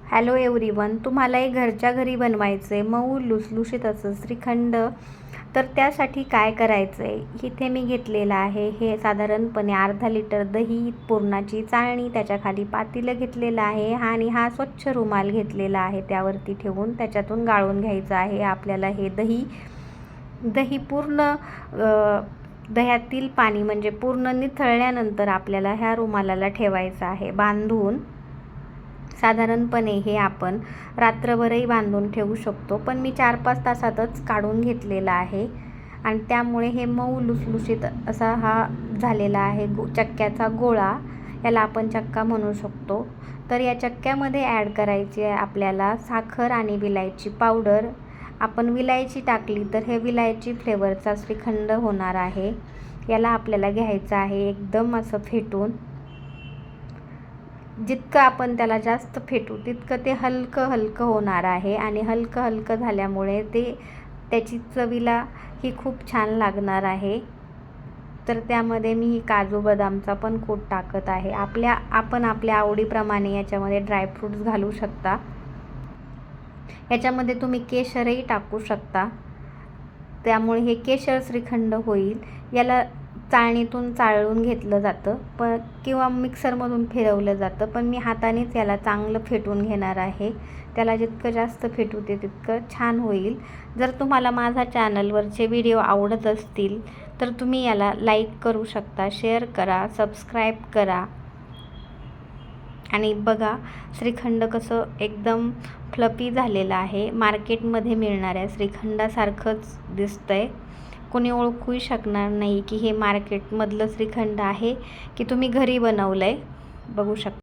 Hello everyone, तुम्हालाही घरच्या घरी बनवायचं आहे मऊ लुसलुशीत असं श्रीखंड. तर त्यासाठी काय करायचं आहे, इथे मी घेतलेलं आहे हे साधारणपणे अर्धा लिटर दही, पुरणाची चाळणी, त्याच्या खाली पातेलं घेतलेलं आहे आणि हा स्वच्छ रुमाल घेतलेला आहे त्यावरती ठेवून त्याच्यातून गाळून घ्यायचं आहे आपल्याला हे दही पूर्ण दह्यातील पाणी म्हणजे पूर्ण निथळल्यानंतर आपल्याला ह्या रुमालाला ठेवायचं आहे बांधून. साधारणपणे हे आपण रात्रभरही बांधून ठेवू शकतो, पण मी 4-5 तासातच काढून घेतलेला आहे आणि त्यामुळे हे मऊ लुसलुशीत असा हा झालेला आहे चक्क्याचा गोळा, याला आपण चक्का म्हणू शकतो. तर या चक्क्यामध्ये ॲड करायची आहे आपल्याला साखर आणि विलायची पावडर. आपण विलायची टाकली तर हे विलायची फ्लेवरचा श्रीखंड होणार आहे. याला आपल्याला घ्यायचं आहे एकदम असं फेटून. जितकं आपण त्याला जास्त फेटू तितकं ते हलकं हलकं होणार आहे आणि हलकं हलकं झाल्यामुळे त्याची चवीला ही खूप छान लागणार आहे. तर त्यामध्ये मी काजू बदामचा पण कूट टाकत आहे. आपण आपल्या आवडीप्रमाणे याच्यामध्ये ड्रायफ्रूट्स घालू शकता. याच्यामध्ये तुम्ही केशरही टाकू शकता, त्यामुळे हे केशर श्रीखंड होईल. याला चाळणीतून चाळून घेतलं जातं किंवा मिक्सरमधून फिरवलं जातं, पण मी हातानेच याला चांगलं फेटून घेणार आहे. त्याला जितकं जास्त फेटू ते तितकं छान होईल. जर तुम्हाला माझा चॅनलवरचे व्हिडिओ आवडत असतील तर तुम्ही याला लाईक करू शकता, शेअर करा, सबस्क्राईब करा आणि बघा श्रीखंड कसं एकदम फ्लफी झालेलं आहे. मार्केटमध्ये मिळणाऱ्या श्रीखंडासारखंच दिसतंय. कोणी ओळखूही शकणार नाही की हे मार्केटमधलं श्रीखंड आहे की तुम्ही घरी बनवलं आहे. बघू शकता.